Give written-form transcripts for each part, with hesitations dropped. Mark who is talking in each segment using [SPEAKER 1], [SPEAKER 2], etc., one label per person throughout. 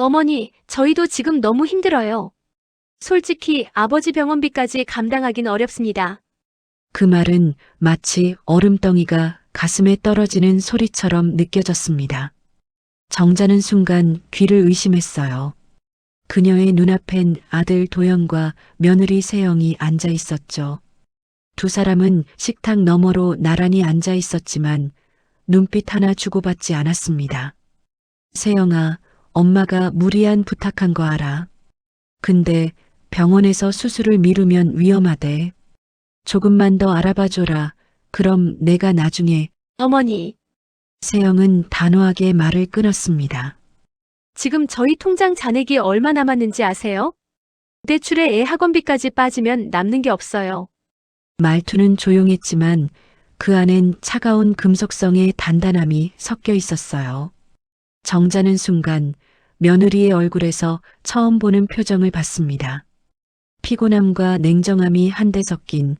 [SPEAKER 1] 어머니, 저희도 지금 너무 힘들어요. 솔직히 아버지 병원비까지 감당하긴 어렵습니다.
[SPEAKER 2] 그 말은 마치 얼음덩이가 가슴에 떨어지는 소리처럼 느껴졌습니다. 정자는 순간 귀를 의심했어요. 그녀의 눈앞엔 아들 도연과 며느리 세영이 앉아 있었죠. 두 사람은 식탁 너머로 나란히 앉아 있었지만 눈빛 하나 주고받지 않았습니다. 세영아, 엄마가 무리한 부탁한 거 알아. 근데 병원에서 수술을 미루면 위험하대. 조금만 더 알아봐줘라. 그럼 내가 나중에.
[SPEAKER 1] 어머니,
[SPEAKER 2] 세영은 단호하게 말을 끊었습니다.
[SPEAKER 1] 지금 저희 통장 잔액이 얼마 남았는지 아세요? 대출에 애 학원비까지 빠지면 남는 게 없어요.
[SPEAKER 2] 말투는 조용했지만 그 안엔 차가운 금속성의 단단함이 섞여 있었어요. 정자는 순간 며느리의 얼굴에서 처음 보는 표정을 봤습니다. 피곤함과 냉정함이 한데 섞인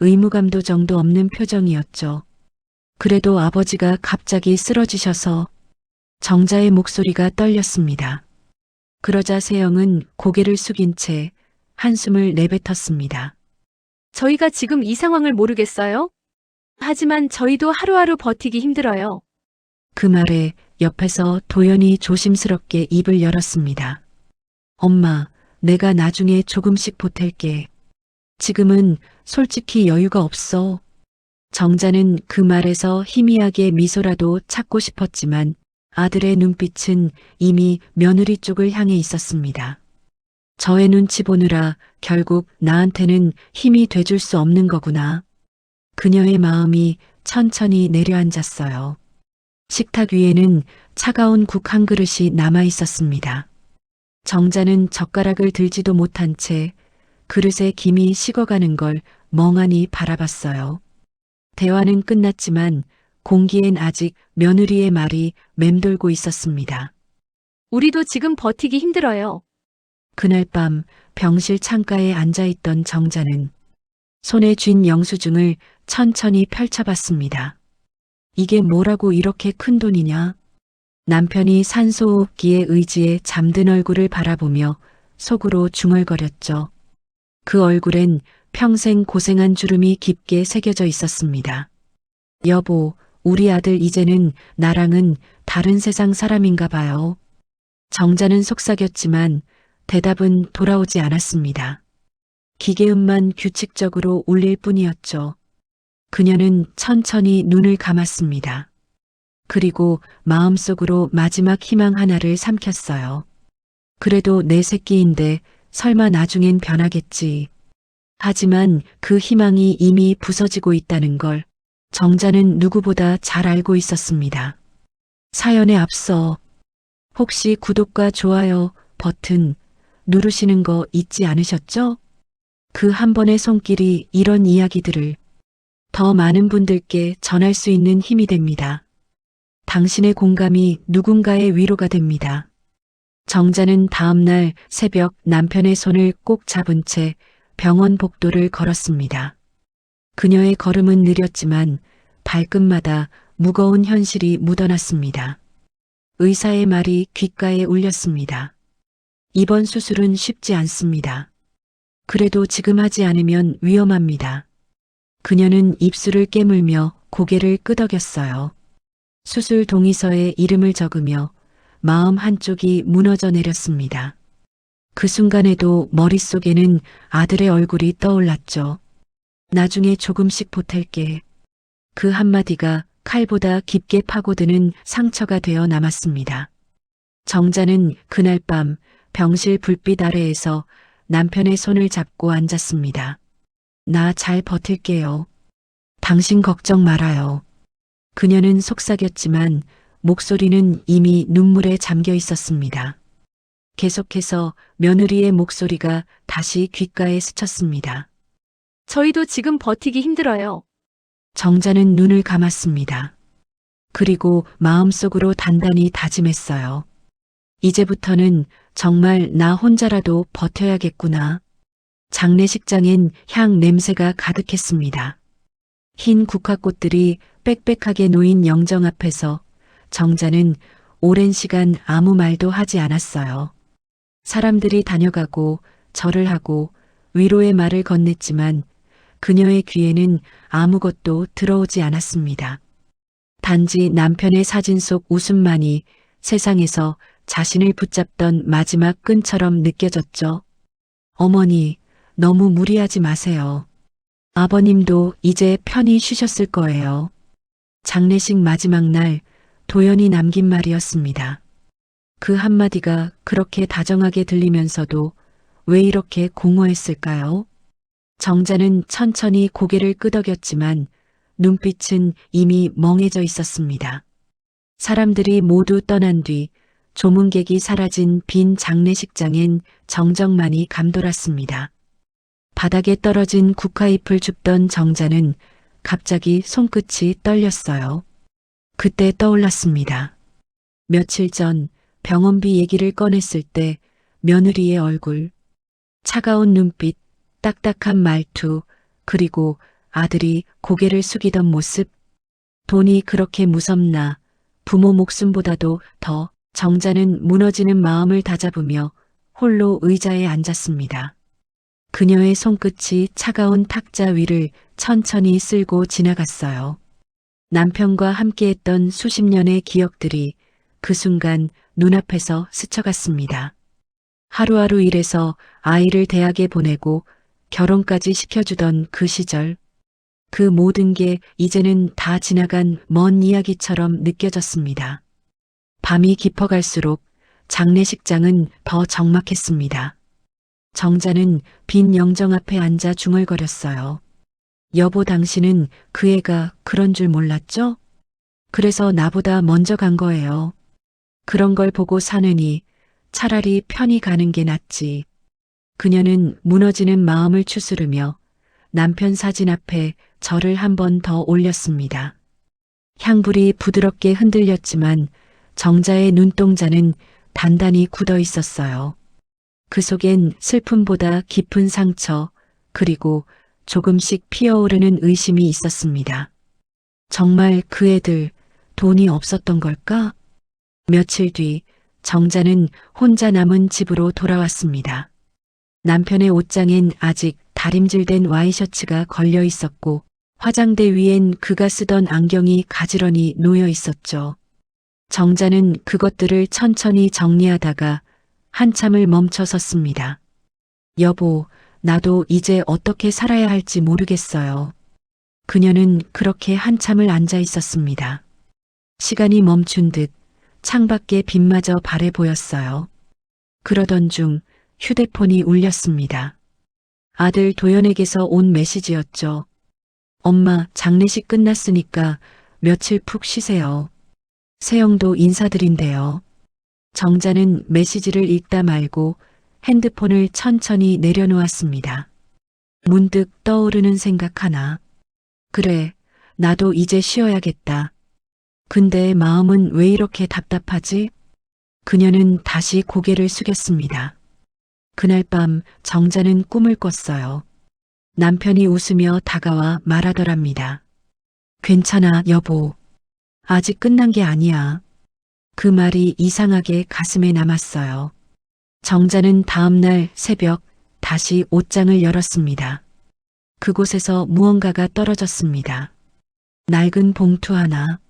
[SPEAKER 2] 의무감도 정도 없는 표정이었죠. 그래도 아버지가 갑자기 쓰러지셔서 정자의 목소리가 떨렸습니다. 그러자 세영은 고개를 숙인 채 한숨을 내뱉었습니다.
[SPEAKER 1] 저희가 지금 이 상황을 모르겠어요? 하지만 저희도 하루하루 버티기 힘들어요.
[SPEAKER 2] 그 말에 옆에서 도연이 조심스럽게 입을 열었습니다. 엄마, 내가 나중에 조금씩 보탤게. 지금은 솔직히 여유가 없어. 정자는 그 말에서 희미하게 미소라도 찾고 싶었지만 아들의 눈빛은 이미 며느리 쪽을 향해 있었습니다. 저의 눈치 보느라 결국 나한테는 힘이 돼줄 수 없는 거구나. 그녀의 마음이 천천히 내려앉았어요. 식탁 위에는 차가운 국 한 그릇이 남아 있었습니다. 정자는 젓가락을 들지도 못한 채 그릇에 김이 식어가는 걸 멍하니 바라봤어요. 대화는 끝났지만 공기엔 아직 며느리의 말이 맴돌고 있었습니다.
[SPEAKER 1] 우리도 지금 버티기 힘들어요.
[SPEAKER 2] 그날 밤 병실 창가에 앉아있던 정자는 손에 쥔 영수증을 천천히 펼쳐봤습니다. 이게 뭐라고 이렇게 큰 돈이냐? 남편이 산소호흡기에 의지해 잠든 얼굴을 바라보며 속으로 중얼거렸죠. 그 얼굴엔 평생 고생한 주름이 깊게 새겨져 있었습니다. 여보, 우리 아들 이제는 나랑은 다른 세상 사람인가 봐요. 정자는 속삭였지만 대답은 돌아오지 않았습니다. 기계음만 규칙적으로 울릴 뿐이었죠. 그녀는 천천히 눈을 감았습니다. 그리고 마음속으로 마지막 희망 하나를 삼켰어요. 그래도 내 새끼인데 설마 나중엔 변하겠지. 하지만 그 희망이 이미 부서지고 있다는 걸 정자는 누구보다 잘 알고 있었습니다. 사연에 앞서 혹시 구독과 좋아요 버튼 누르시는 거 잊지 않으셨죠? 그 한 번의 손길이 이런 이야기들을 더 많은 분들께 전할 수 있는 힘이 됩니다. 당신의 공감이 누군가의 위로가 됩니다. 정자는 다음날 새벽 남편의 손을 꼭 잡은 채 병원 복도를 걸었습니다. 그녀의 걸음은 느렸지만 발끝마다 무거운 현실이 묻어났습니다. 의사의 말이 귓가에 울렸습니다. 이번 수술은 쉽지 않습니다. 그래도 지금 하지 않으면 위험합니다. 그녀는 입술을 깨물며 고개를 끄덕였어요. 수술 동의서에 이름을 적으며 마음 한쪽이 무너져 내렸습니다. 그 순간에도 머릿속에는 아들의 얼굴이 떠올랐죠. 나중에 조금씩 보탤게. 그 한마디가 칼보다 깊게 파고드는 상처가 되어 남았습니다. 정자는 그날 밤 병실 불빛 아래에서 남편의 손을 잡고 앉았습니다. 나 잘 버틸게요. 당신 걱정 말아요. 그녀는 속삭였지만 목소리는 이미 눈물에 잠겨 있었습니다. 계속해서 며느리의 목소리가 다시 귓가에 스쳤습니다.
[SPEAKER 1] 저희도 지금 버티기 힘들어요.
[SPEAKER 2] 정자는 눈을 감았습니다. 그리고 마음속으로 단단히 다짐했어요. 이제부터는 정말 나 혼자라도 버텨야겠구나. 장례식장엔 향 냄새가 가득했습니다. 흰 국화꽃들이 빽빽하게 놓인 영정 앞에서 정자는 오랜 시간 아무 말도 하지 않았어요. 사람들이 다녀가고 절을 하고 위로의 말을 건넸지만 그녀의 귀에는 아무것도 들어오지 않았습니다. 단지 남편의 사진 속 웃음만이 세상에서 자신을 붙잡던 마지막 끈처럼 느껴졌죠. 어머니, 너무 무리하지 마세요. 아버님도 이제 편히 쉬셨을 거예요. 장례식 마지막 날 도연이 남긴 말이었습니다. 그 한마디가 그렇게 다정하게 들리면서도 왜 이렇게 공허했을까요? 정자는 천천히 고개를 끄덕였지만 눈빛은 이미 멍해져 있었습니다. 사람들이 모두 떠난 뒤 조문객이 사라진 빈 장례식장엔 정적만이 감돌았습니다. 바닥에 떨어진 국화잎을 줍던 정자는 갑자기 손끝이 떨렸어요. 그때 떠올랐습니다. 며칠 전 병원비 얘기를 꺼냈을 때 며느리의 얼굴, 차가운 눈빛, 딱딱한 말투, 그리고 아들이 고개를 숙이던 모습. 돈이 그렇게 무섭나 부모 목숨보다도 더. 정자는 무너지는 마음을 다잡으며 홀로 의자에 앉았습니다. 그녀의 손끝이 차가운 탁자 위를 천천히 쓸고 지나갔어요. 남편과 함께했던 수십 년의 기억들이 그 순간 눈앞에서 스쳐갔습니다. 하루하루 일해서 아이를 대학에 보내고 결혼까지 시켜주던 그 시절. 그 모든 게 이제는 다 지나간 먼 이야기처럼 느껴졌습니다. 밤이 깊어갈수록 장례식장은 더 적막했습니다. 정자는 빈 영정 앞에 앉아 중얼거렸어요. 여보, 당신은 그 애가 그런 줄 몰랐죠? 그래서 나보다 먼저 간 거예요. 그런 걸 보고 사느니 차라리 편히 가는 게 낫지. 그녀는 무너지는 마음을 추스르며 남편 사진 앞에 절을 한 번 더 올렸습니다. 향불이 부드럽게 흔들렸지만 정자의 눈동자는 단단히 굳어 있었어요. 그 속엔 슬픔보다 깊은 상처, 그리고 조금씩 피어오르는 의심이 있었습니다. 정말 그 애들 돈이 없었던 걸까? 며칠 뒤 정자는 혼자 남은 집으로 돌아왔습니다. 남편의 옷장엔 아직 다림질된 와이셔츠가 걸려 있었고 화장대 위엔 그가 쓰던 안경이 가지런히 놓여 있었죠. 정자는 그것들을 천천히 정리하다가 한참을 멈춰 섰습니다. 여보, 나도 이제 어떻게 살아야 할지 모르겠어요. 그녀는 그렇게 한참을 앉아 있었습니다. 시간이 멈춘 듯 창밖에 빛마저 바래 보였어요. 그러던 중 휴대폰이 울렸습니다. 아들 도연에게서 온 메시지였죠. 엄마, 장례식 끝났으니까 며칠 푹 쉬세요. 세영도 인사드린대요. 정자는 메시지를 읽다 말고 핸드폰을 천천히 내려놓았습니다. 문득 떠오르는 생각 하나. 그래, 나도 이제 쉬어야겠다. 근데 마음은 왜 이렇게 답답하지? 그녀는 다시 고개를 숙였습니다. 그날 밤 정자는 꿈을 꿨어요. 남편이 웃으며 다가와 말하더랍니다. 괜찮아, 여보. 아직 끝난 게 아니야. 그 말이 이상하게 가슴에 남았어요. 정자는 다음날 새벽 다시 옷장을 열었습니다. 그곳에서 무언가가 떨어졌습니다. 낡은 봉투 하나.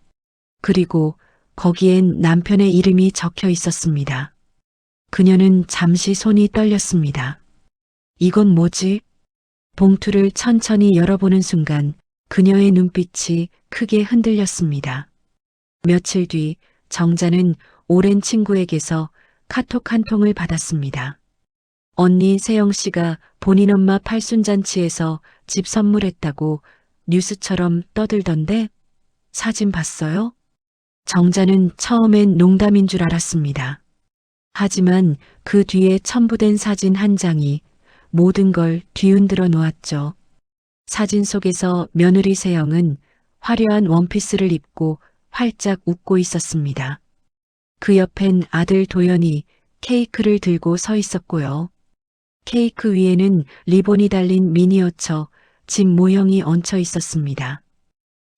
[SPEAKER 2] 그리고 거기엔 남편의 이름이 적혀 있었습니다. 그녀는 잠시 손이 떨렸습니다. 이건 뭐지? 봉투를 천천히 열어보는 순간 그녀의 눈빛이 크게 흔들렸습니다. 며칠 뒤 정자는 오랜 친구에게서 카톡 한 통을 받았습니다. 언니 세영 씨가 본인 엄마 팔순잔치에서 집 선물했다고 뉴스처럼 떠들던데 사진 봤어요? 정자는 처음엔 농담인 줄 알았습니다. 하지만 그 뒤에 첨부된 사진 한 장이 모든 걸 뒤흔들어 놓았죠. 사진 속에서 며느리 세영은 화려한 원피스를 입고 활짝 웃고 있었습니다. 그 옆엔 아들 도연이 케이크를 들고 서 있었고요. 케이크 위에는 리본이 달린 미니어처 집 모형이 얹혀 있었습니다.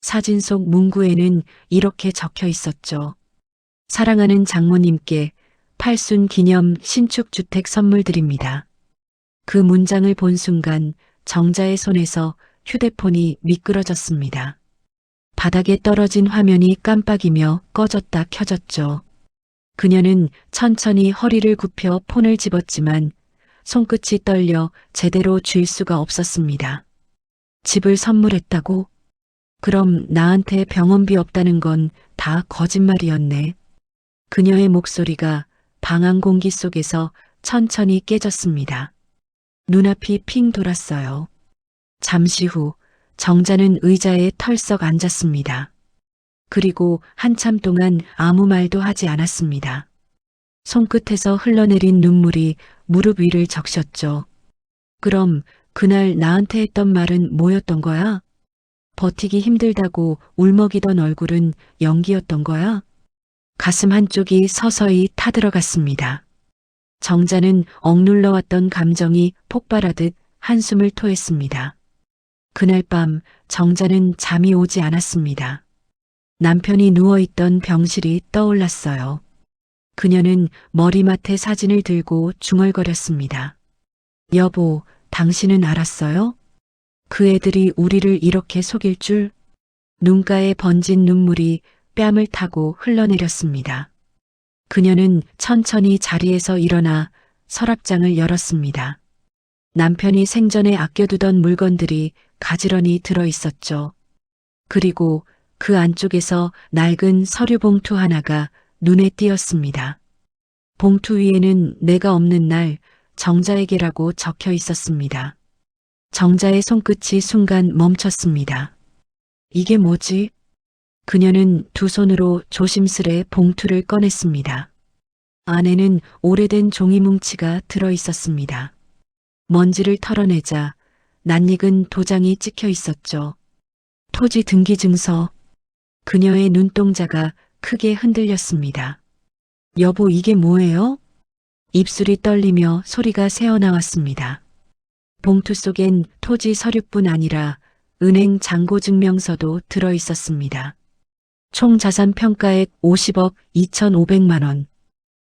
[SPEAKER 2] 사진 속 문구에는 이렇게 적혀 있었죠. 사랑하는 장모님께 팔순 기념 신축 주택 선물 드립니다. 그 문장을 본 순간 정자의 손에서 휴대폰이 미끄러졌습니다. 바닥에 떨어진 화면이 깜빡이며 꺼졌다 켜졌죠. 그녀는 천천히 허리를 굽혀 폰을 집었지만 손끝이 떨려 제대로 쥘 수가 없었습니다. 집을 선물했다고? 그럼 나한테 병원비 없다는 건 다 거짓말이었네. 그녀의 목소리가 방한 공기 속에서 천천히 깨졌습니다. 눈앞이 핑 돌았어요. 잠시 후 정자는 의자에 털썩 앉았습니다. 그리고 한참 동안 아무 말도 하지 않았습니다. 손끝에서 흘러내린 눈물이 무릎 위를 적셨죠. 그럼 그날 나한테 했던 말은 뭐였던 거야? 버티기 힘들다고 울먹이던 얼굴은 연기였던 거야? 가슴 한쪽이 서서히 타들어갔습니다. 정자는 억눌러왔던 감정이 폭발하듯 한숨을 토했습니다. 그날 밤 정자는 잠이 오지 않았습니다. 남편이 누워있던 병실이 떠올랐어요. 그녀는 머리맡에 사진을 들고 중얼거렸습니다. 여보, 당신은 알았어요? 그 애들이 우리를 이렇게 속일 줄? 눈가에 번진 눈물이 뺨을 타고 흘러내렸습니다. 그녀는 천천히 자리에서 일어나 서랍장을 열었습니다. 남편이 생전에 아껴두던 물건들이 가지런히 들어 있었죠. 그리고 그 안쪽에서 낡은 서류 봉투 하나가 눈에 띄었습니다. 봉투 위에는 내가 없는 날 정자에게라고 적혀 있었습니다. 정자의 손끝이 순간 멈췄습니다. 이게 뭐지? 그녀는 두 손으로 조심스레 봉투를 꺼냈습니다. 안에는 오래된 종이 뭉치가 들어 있었습니다. 먼지를 털어내자 낯익은 도장이 찍혀 있었죠. 토지 등기 증서. 그녀의 눈동자가 크게 흔들렸습니다. 여보, 이게 뭐예요? 입술이 떨리며 소리가 새어나왔습니다. 봉투 속엔 토지 서류뿐 아니라 은행 잔고증명서도 들어 있었습니다. 총 자산 평가액 50억 2,500만 원.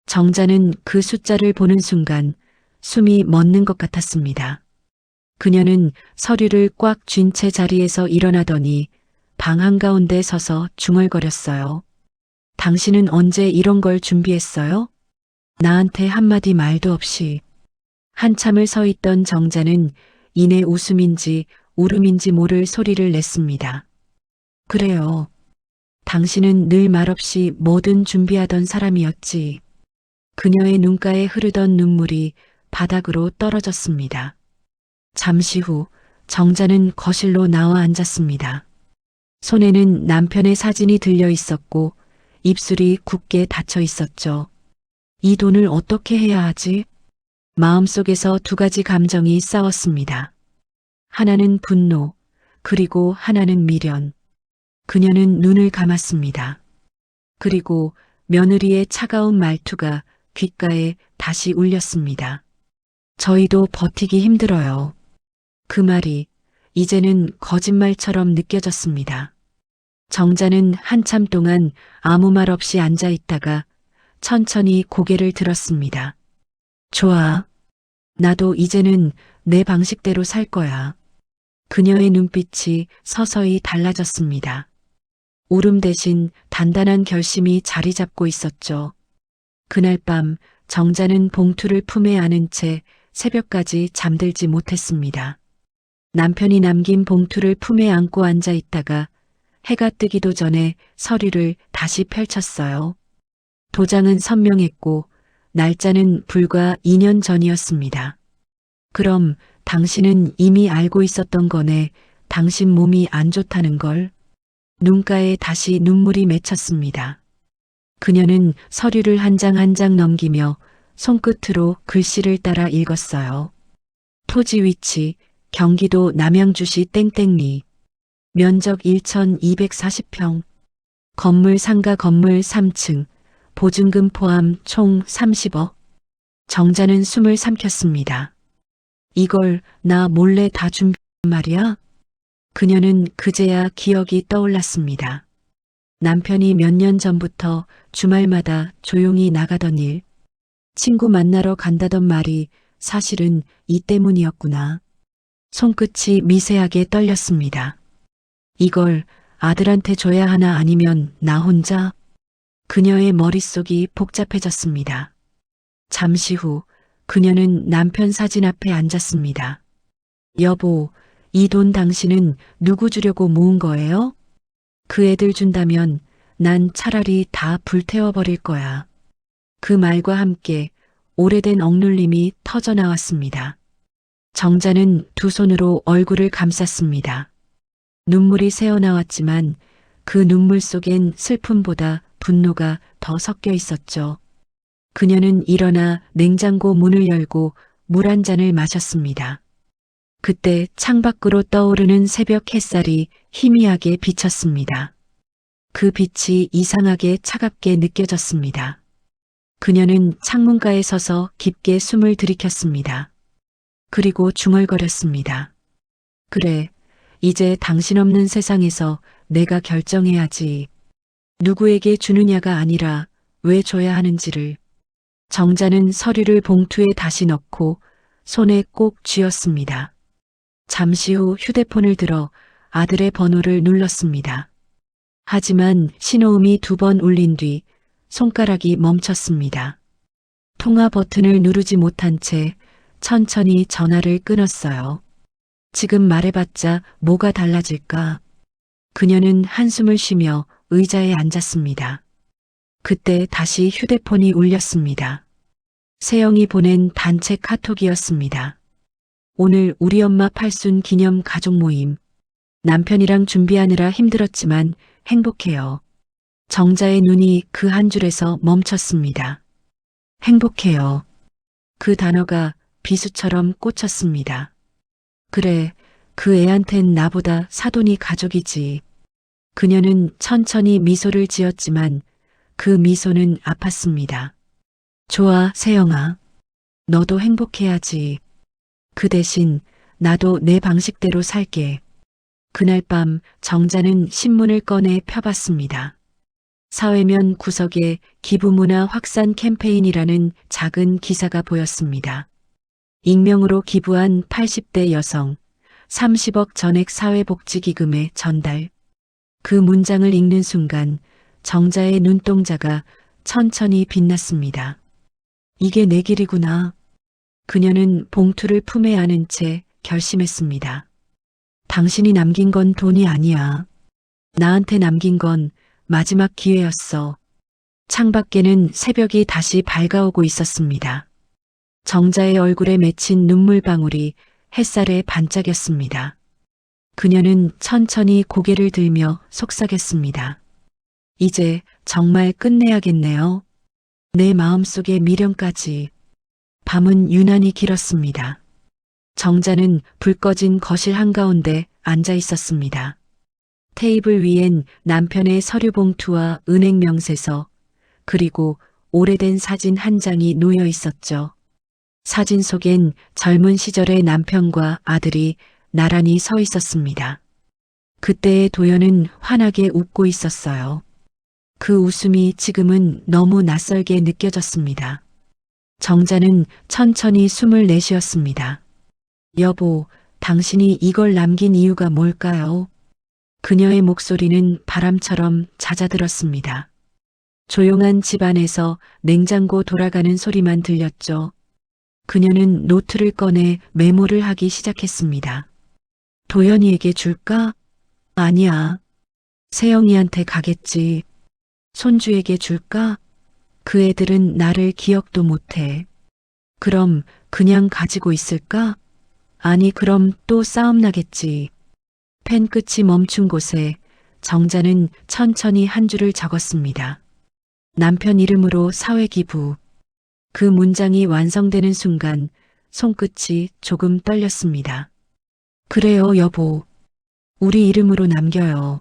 [SPEAKER 2] 정자는 그 숫자를 보는 순간 숨이 멎는 것 같았습니다. 그녀는 서류를 꽉 쥔 채 자리에서 일어나더니 방 한가운데 서서 중얼거렸어요. 당신은 언제 이런 걸 준비했어요? 나한테 한마디 말도 없이. 한참을 서 있던 정자는 이내 웃음인지 울음인지 모를 소리를 냈습니다. 그래요. 당신은 늘 말없이 뭐든 준비하던 사람이었지. 그녀의 눈가에 흐르던 눈물이 바닥으로 떨어졌습니다. 잠시 후 정자는 거실로 나와 앉았습니다. 손에는 남편의 사진이 들려 있었고 입술이 굳게 닫혀 있었죠. 이 돈을 어떻게 해야 하지? 마음속에서 두 가지 감정이 싸웠습니다. 하나는 분노, 그리고 하나는 미련. 그녀는 눈을 감았습니다. 그리고 며느리의 차가운 말투가 귓가에 다시 울렸습니다. 저희도 버티기 힘들어요. 그 말이 이제는 거짓말처럼 느껴졌습니다. 정자는 한참 동안 아무 말 없이 앉아 있다가 천천히 고개를 들었습니다. 좋아. 나도 이제는 내 방식대로 살 거야. 그녀의 눈빛이 서서히 달라졌습니다. 울음 대신 단단한 결심이 자리 잡고 있었죠. 그날 밤 정자는 봉투를 품에 안은 채 새벽까지 잠들지 못했습니다. 남편이 남긴 봉투를 품에 안고 앉아 있다가 해가 뜨기도 전에 서류를 다시 펼쳤어요. 도장은 선명했고 날짜는 불과 2년 전이었습니다. 그럼 당신은 이미 알고 있었던 거네. 당신 몸이 안 좋다는 걸. 눈가에 다시 눈물이 맺혔습니다. 그녀는 서류를 한 장 한 장 넘기며 손끝으로 글씨를 따라 읽었어요. 토지 위치, 경기도 남양주시 땡땡리. 면적 1,240평. 건물 상가 건물 3층. 보증금 포함 총 30억. 정자는 숨을 삼켰습니다. 이걸 나 몰래 다 준비한 말이야? 그녀는 그제야 기억이 떠올랐습니다. 남편이 몇 년 전부터 주말마다 조용히 나가던 일, 친구 만나러 간다던 말이 사실은 이 때문이었구나. 손끝이 미세하게 떨렸습니다. 이걸 아들한테 줘야 하나 아니면 나 혼자? 그녀의 머릿속이 복잡해졌습니다. 잠시 후 그녀는 남편 사진 앞에 앉았습니다. 여보, 이 돈 당신은 누구 주려고 모은 거예요? 그 애들 준다면 난 차라리 다 불태워버릴 거야. 그 말과 함께 오래된 억눌림이 터져 나왔습니다. 정자는 두 손으로 얼굴을 감쌌습니다. 눈물이 새어나왔지만 그 눈물 속엔 슬픔보다 분노가 더 섞여 있었죠. 그녀는 일어나 냉장고 문을 열고 물 한 잔을 마셨습니다. 그때 창밖으로 떠오르는 새벽 햇살이 희미하게 비쳤습니다. 그 빛이 이상하게 차갑게 느껴졌습니다. 그녀는 창문가에 서서 깊게 숨을 들이켰습니다. 그리고 중얼거렸습니다. 그래, 이제 당신 없는 세상에서 내가 결정해야지. 누구에게 주느냐가 아니라 왜 줘야 하는지를. 정자는 서류를 봉투에 다시 넣고 손에 꼭 쥐었습니다. 잠시 후 휴대폰을 들어 아들의 번호를 눌렀습니다. 하지만 신호음이 2번 울린 뒤 손가락이 멈췄습니다. 통화 버튼을 누르지 못한 채 천천히 전화를 끊었어요. 지금 말해봤자 뭐가 달라질까? 그녀는 한숨을 쉬며 의자에 앉았습니다. 그때 다시 휴대폰이 울렸습니다. 세영이 보낸 단체 카톡이었습니다. 오늘 우리 엄마 팔순 기념 가족 모임. 남편이랑 준비하느라 힘들었지만 행복해요. 정자의 눈이 그 한 줄에서 멈췄습니다. 행복해요. 그 단어가 비수처럼 꽂혔습니다. 그래, 그 애한텐 나보다 사돈이 가족이지. 그녀는 천천히 미소를 지었지만 그 미소는 아팠습니다. 좋아, 세영아. 너도 행복해야지. 그 대신 나도 내 방식대로 살게. 그날 밤 정자는 신문을 꺼내 펴봤습니다. 사회면 구석에 기부문화 확산 캠페인이라는 작은 기사가 보였습니다. 익명으로 기부한 80대 여성 30억 전액 사회복지기금에 전달. 그 문장을 읽는 순간 정자의 눈동자가 천천히 빛났습니다. 이게 내 길이구나. 그녀는 봉투를 품에 안은 채 결심했습니다. 당신이 남긴 건 돈이 아니야. 나한테 남긴 건 마지막 기회였어. 창밖에는 새벽이 다시 밝아오고 있었습니다. 정자의 얼굴에 맺힌 눈물방울이 햇살에 반짝였습니다. 그녀는 천천히 고개를 들며 속삭였습니다. 이제 정말 끝내야겠네요. 내 마음속의 미련까지. 밤은 유난히 길었습니다. 정자는 불 꺼진 거실 한가운데 앉아 있었습니다. 테이블 위엔 남편의 서류 봉투와 은행 명세서, 그리고 오래된 사진 한 장이 놓여 있었죠. 사진 속엔 젊은 시절의 남편과 아들이 나란히 서 있었습니다. 그때의 도연은 환하게 웃고 있었어요. 그 웃음이 지금은 너무 낯설게 느껴졌습니다. 정자는 천천히 숨을 내쉬었습니다. 여보, 당신이 이걸 남긴 이유가 뭘까요? 그녀의 목소리는 바람처럼 잦아들었습니다. 조용한 집안에서 냉장고 돌아가는 소리만 들렸죠. 그녀는 노트를 꺼내 메모를 하기 시작했습니다. 도연이에게 줄까? 아니야. 세영이한테 가겠지. 손주에게 줄까? 그 애들은 나를 기억도 못해. 그럼 그냥 가지고 있을까? 아니, 그럼 또 싸움 나겠지. 펜 끝이 멈춘 곳에 정자는 천천히 한 줄을 적었습니다. 남편 이름으로 사회기부. 그 문장이 완성되는 순간 손끝이 조금 떨렸습니다. 그래요, 여보. 우리 이름으로 남겨요.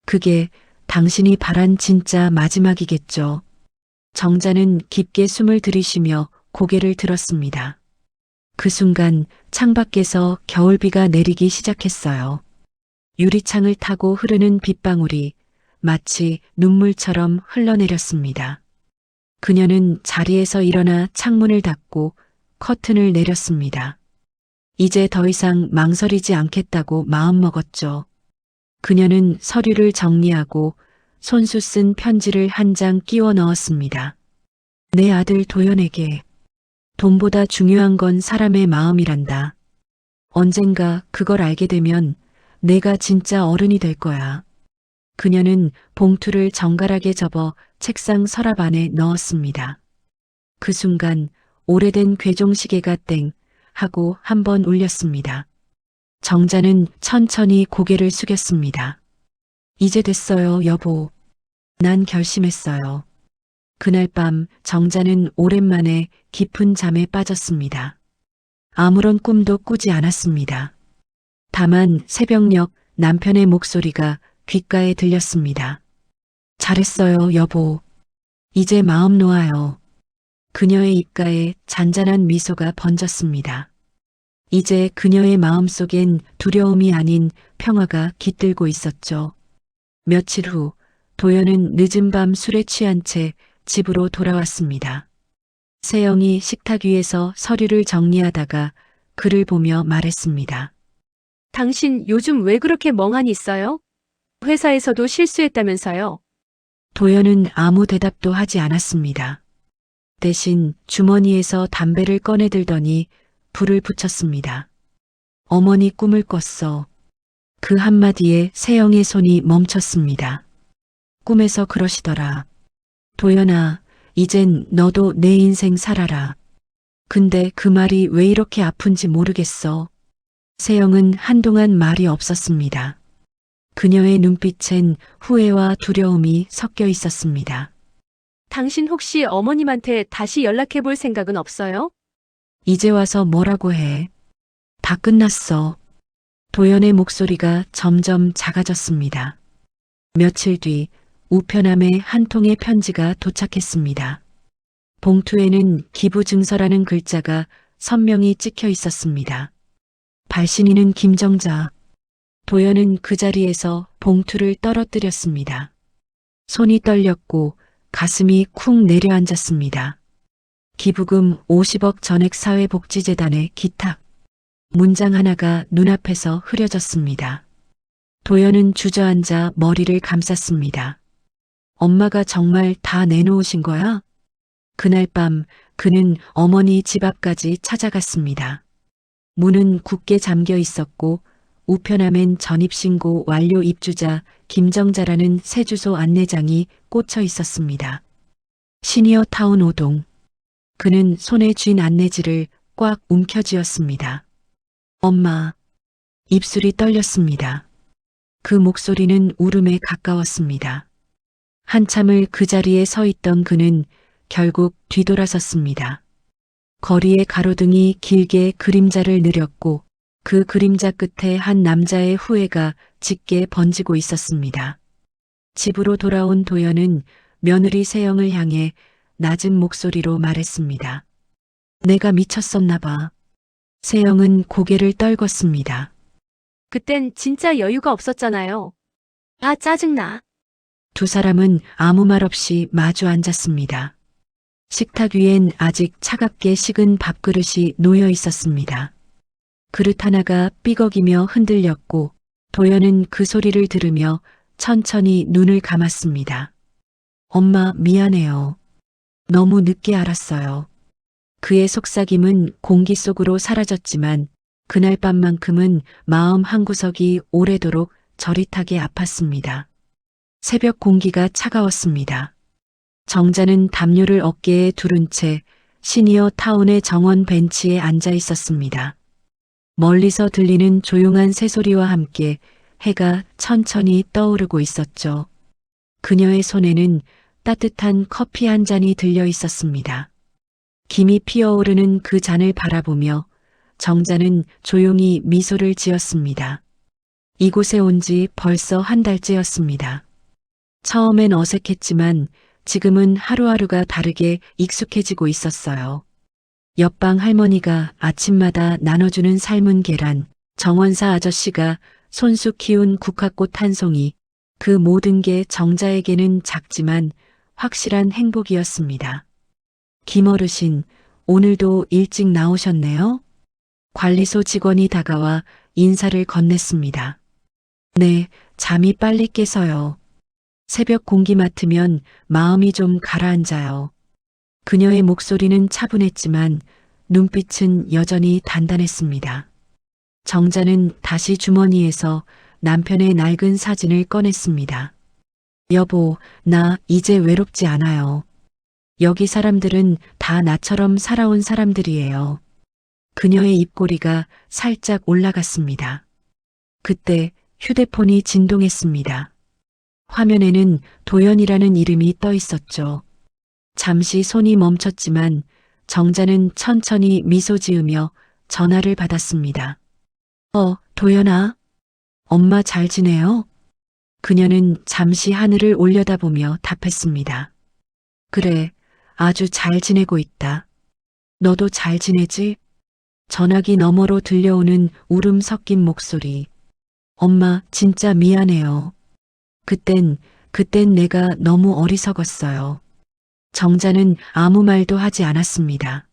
[SPEAKER 2] 그게 당신이 바란 진짜 마지막이겠죠. 정자는 깊게 숨을 들이쉬며 고개를 들었습니다. 그 순간 창밖에서 겨울비가 내리기 시작했어요. 유리창을 타고 흐르는 빗방울이 마치 눈물처럼 흘러내렸습니다. 그녀는 자리에서 일어나 창문을 닫고 커튼을 내렸습니다. 이제 더 이상 망설이지 않겠다고 마음먹었죠. 그녀는 서류를 정리하고 손수 쓴 편지를 한 장 끼워 넣었습니다. 내 아들 도연에게 돈보다 중요한 건 사람의 마음이란다. 언젠가 그걸 알게 되면 내가 진짜 어른이 될 거야. 그녀는 봉투를 정갈하게 접어 책상 서랍 안에 넣었습니다. 그 순간 오래된 괴종시계가 땡 하고 한 번 울렸습니다. 정자는 천천히 고개를 숙였습니다. 이제 됐어요, 여보. 난 결심했어요. 그날 밤 정자는 오랜만에 깊은 잠에 빠졌습니다. 아무런 꿈도 꾸지 않았습니다. 다만 새벽녘 남편의 목소리가 귓가에 들렸습니다. 잘했어요, 여보. 이제 마음 놓아요. 그녀의 입가에 잔잔한 미소가 번졌습니다. 이제 그녀의 마음속엔 두려움이 아닌 평화가 깃들고 있었죠. 며칠 후 도연은 늦은 밤 술에 취한 채 집으로 돌아왔습니다. 세영이 식탁 위에서 서류를 정리하다가 그를 보며 말했습니다.
[SPEAKER 1] 당신 요즘 왜 그렇게 멍하니 있어요? 회사에서도 실수했다면서요.
[SPEAKER 2] 도연은 아무 대답도 하지 않았습니다. 대신 주머니에서 담배를 꺼내들더니 불을 붙였습니다. 어머니 꿈을 꿨어. 그 한마디에 세영의 손이 멈췄습니다. 꿈에서 그러시더라. 도연아, 이젠 너도 내 인생 살아라. 근데 그 말이 왜 이렇게 아픈지 모르겠어. 세영은 한동안 말이 없었습니다. 그녀의 눈빛엔 후회와 두려움이 섞여 있었습니다.
[SPEAKER 1] 당신 혹시 어머님한테 다시 연락해 볼 생각은 없어요?
[SPEAKER 2] 이제 와서 뭐라고 해. 다 끝났어. 도연의 목소리가 점점 작아졌습니다. 며칠 뒤 우편함에 한 통의 편지가 도착했습니다. 봉투에는 기부증서라는 글자가 선명히 찍혀 있었습니다. 발신인은 김정자. 도연은 그 자리에서 봉투를 떨어뜨렸습니다. 손이 떨렸고 가슴이 쿵 내려앉았습니다. 기부금 50억 전액 사회복지재단의 기탁. 문장 하나가 눈앞에서 흐려졌습니다. 도연은 주저앉아 머리를 감쌌습니다. 엄마가 정말 다 내놓으신 거야? 그날 밤 그는 어머니 집 앞까지 찾아갔습니다. 문은 굳게 잠겨 있었고 우편함엔 전입신고 완료 입주자 김정자라는 새 주소 안내장이 꽂혀 있었습니다. 시니어 타운 5동. 그는 손에 쥔 안내지를 꽉 움켜쥐었습니다. 엄마. 입술이 떨렸습니다. 그 목소리는 울음에 가까웠습니다. 한참을 그 자리에 서 있던 그는 결국 뒤돌아섰습니다. 거리의 가로등이 길게 그림자를 느렸고 그 그림자 끝에 한 남자의 후회가 짙게 번지고 있었습니다. 집으로 돌아온 도연은 며느리 세영을 향해 낮은 목소리로 말했습니다. 내가 미쳤었나 봐. 세영은 고개를 떨궜습니다.
[SPEAKER 1] 그땐 진짜 여유가 없었잖아요. 아, 짜증나.
[SPEAKER 2] 두 사람은 아무 말 없이 마주 앉았습니다. 식탁 위엔 아직 차갑게 식은 밥그릇이 놓여 있었습니다. 그릇 하나가 삐걱이며 흔들렸고 도연은 그 소리를 들으며 천천히 눈을 감았습니다. 엄마, 미안해요. 너무 늦게 알았어요. 그의 속삭임은 공기 속으로 사라졌지만 그날 밤만큼은 마음 한구석이 오래도록 저릿하게 아팠습니다. 새벽 공기가 차가웠습니다. 정자는 담요를 어깨에 두른 채 시니어 타운의 정원 벤치에 앉아 있었습니다. 멀리서 들리는 조용한 새소리와 함께 해가 천천히 떠오르고 있었죠. 그녀의 손에는 따뜻한 커피 한 잔이 들려 있었습니다. 김이 피어오르는 그 잔을 바라보며 정자는 조용히 미소를 지었습니다. 이곳에 온 지 벌써 한 달째였습니다. 처음엔 어색했지만 지금은 하루하루가 다르게 익숙해지고 있었어요. 옆방 할머니가 아침마다 나눠주는 삶은 계란, 정원사 아저씨가 손수 키운 국화꽃 한 송이, 그 모든 게 정자에게는 작지만 확실한 행복이었습니다. 김어르신, 오늘도 일찍 나오셨네요? 관리소 직원이 다가와 인사를 건넸습니다. 네, 잠이 빨리 깨서요. 새벽 공기 맡으면 마음이 좀 가라앉아요. 그녀의 목소리는 차분했지만 눈빛은 여전히 단단했습니다. 정자는 다시 주머니에서 남편의 낡은 사진을 꺼냈습니다. 여보, 나 이제 외롭지 않아요. 여기 사람들은 다 나처럼 살아온 사람들이에요. 그녀의 입꼬리가 살짝 올라갔습니다. 그때 휴대폰이 진동했습니다. 화면에는 도연이라는 이름이 떠 있었죠. 잠시 손이 멈췄지만 정자는 천천히 미소 지으며 전화를 받았습니다. 도연아. 엄마 잘 지내요? 그녀는 잠시 하늘을 올려다보며 답했습니다. 그래, 아주 잘 지내고 있다. 너도 잘 지내지? 전화기 너머로 들려오는 울음 섞인 목소리. 엄마, 진짜 미안해요. 그땐 내가 너무 어리석었어요. 정자는 아무 말도 하지 않았습니다.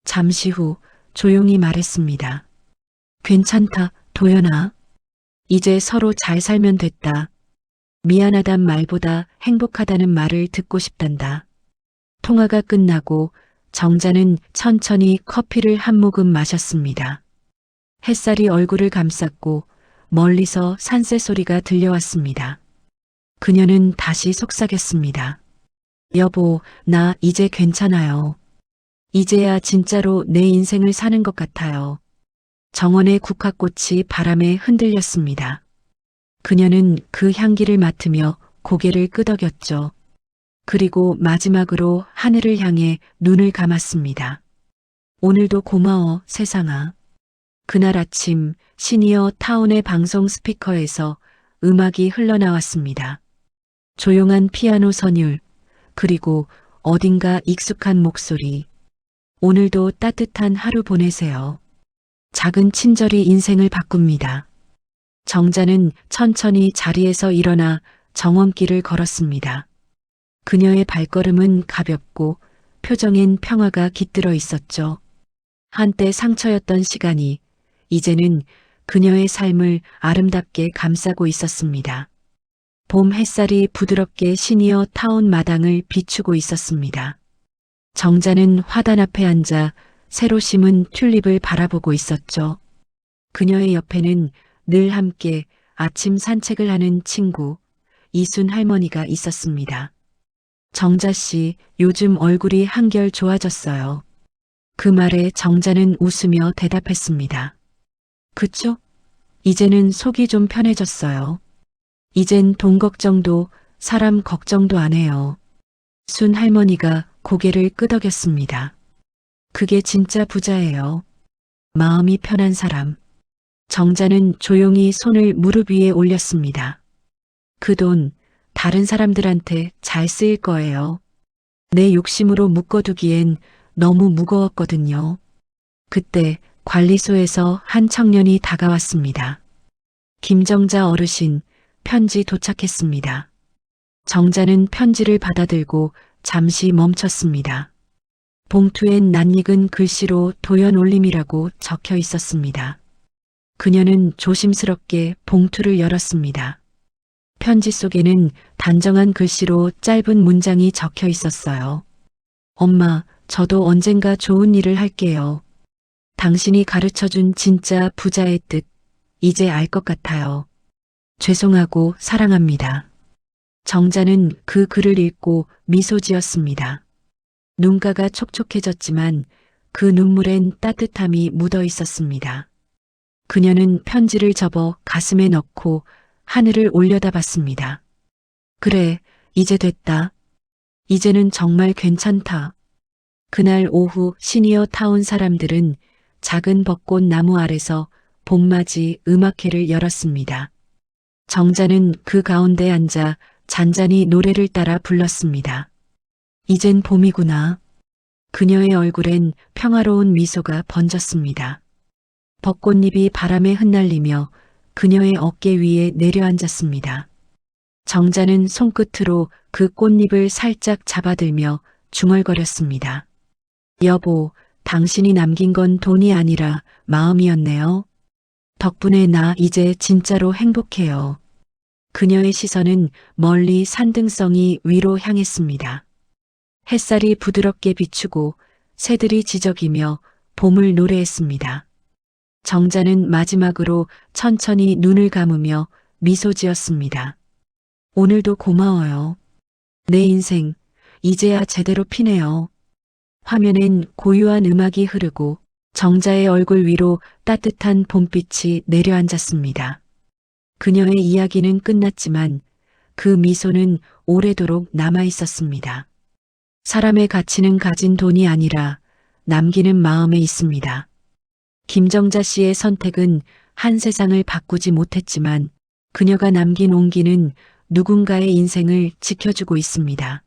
[SPEAKER 2] 잠시 후 조용히 말했습니다. 괜찮다, 도연아. 이제 서로 잘 살면 됐다. 미안하단 말보다 행복하다는 말을 듣고 싶단다. 통화가 끝나고 정자는 천천히 커피를 한 모금 마셨습니다. 햇살이 얼굴을 감쌌고 멀리서 산새 소리가 들려왔습니다. 그녀는 다시 속삭였습니다. 여보, 나 이제 괜찮아요. 이제야 진짜로 내 인생을 사는 것 같아요. 정원의 국화꽃이 바람에 흔들렸습니다. 그녀는 그 향기를 맡으며 고개를 끄덕였죠. 그리고 마지막으로 하늘을 향해 눈을 감았습니다. 오늘도 고마워, 세상아. 그날 아침 시니어 타운의 방송 스피커에서 음악이 흘러나왔습니다. 조용한 피아노 선율, 그리고 어딘가 익숙한 목소리. 오늘도 따뜻한 하루 보내세요. 작은 친절이 인생을 바꿉니다. 정자는 천천히 자리에서 일어나 정원길을 걸었습니다. 그녀의 발걸음은 가볍고 표정엔 평화가 깃들어 있었죠. 한때 상처였던 시간이 이제는 그녀의 삶을 아름답게 감싸고 있었습니다. 봄 햇살이 부드럽게 시니어 타운 마당을 비추고 있었습니다. 정자는 화단 앞에 앉아 새로 심은 튤립을 바라보고 있었죠. 그녀의 옆에는 늘 함께 아침 산책을 하는 친구 이순 할머니가 있었습니다. 정자 씨, 요즘 얼굴이 한결 좋아졌어요. 그 말에 정자는 웃으며 대답했습니다. 그쵸? 이제는 속이 좀 편해졌어요. 이젠 돈 걱정도 사람 걱정도 안 해요. 순 할머니가 고개를 끄덕였습니다. 그게 진짜 부자예요. 마음이 편한 사람. 정자는 조용히 손을 무릎 위에 올렸습니다. 그 돈 다른 사람들한테 잘 쓰일 거예요. 내 욕심으로 묶어두기엔 너무 무거웠거든요. 그때 관리소에서 한 청년이 다가왔습니다. 김정자 어르신, 편지 도착했습니다. 정자는 편지를 받아들고 잠시 멈췄습니다. 봉투엔 낯익은 글씨로 도연 올림이라고 적혀 있었습니다. 그녀는 조심스럽게 봉투를 열었습니다. 편지 속에는 단정한 글씨로 짧은 문장이 적혀 있었어요. 엄마, 저도 언젠가 좋은 일을 할게요. 당신이 가르쳐준 진짜 부자의 뜻, 이제 알 것 같아요. 죄송하고 사랑합니다. 정자는 그 글을 읽고 미소 지었습니다. 눈가가 촉촉해졌지만 그 눈물엔 따뜻함이 묻어 있었습니다. 그녀는 편지를 접어 가슴에 넣고 하늘을 올려다봤습니다. 그래, 이제 됐다. 이제는 정말 괜찮다. 그날 오후 시니어 타운 사람들은 작은 벚꽃 나무 아래서 봄맞이 음악회를 열었습니다. 정자는 그 가운데 앉아 잔잔히 노래를 따라 불렀습니다. 이젠 봄이구나. 그녀의 얼굴엔 평화로운 미소가 번졌습니다. 벚꽃잎이 바람에 흩날리며 그녀의 어깨 위에 내려앉았습니다. 정자는 손끝으로 그 꽃잎을 살짝 잡아들며 중얼거렸습니다. 여보, 당신이 남긴 건 돈이 아니라 마음이었네요. 덕분에 나 이제 진짜로 행복해요. 그녀의 시선은 멀리 산등성이 위로 향했습니다. 햇살이 부드럽게 비추고 새들이 지저귀며 봄을 노래했습니다. 정자는 마지막으로 천천히 눈을 감으며 미소 지었습니다. 오늘도 고마워요. 내 인생 이제야 제대로 피네요. 화면엔 고요한 음악이 흐르고 정자의 얼굴 위로 따뜻한 봄빛이 내려앉았습니다. 그녀의 이야기는 끝났지만 그 미소는 오래도록 남아 있었습니다. 사람의 가치는 가진 돈이 아니라 남기는 마음에 있습니다. 김정자 씨의 선택은 한 세상을 바꾸지 못했지만 그녀가 남긴 온기는 누군가의 인생을 지켜주고 있습니다.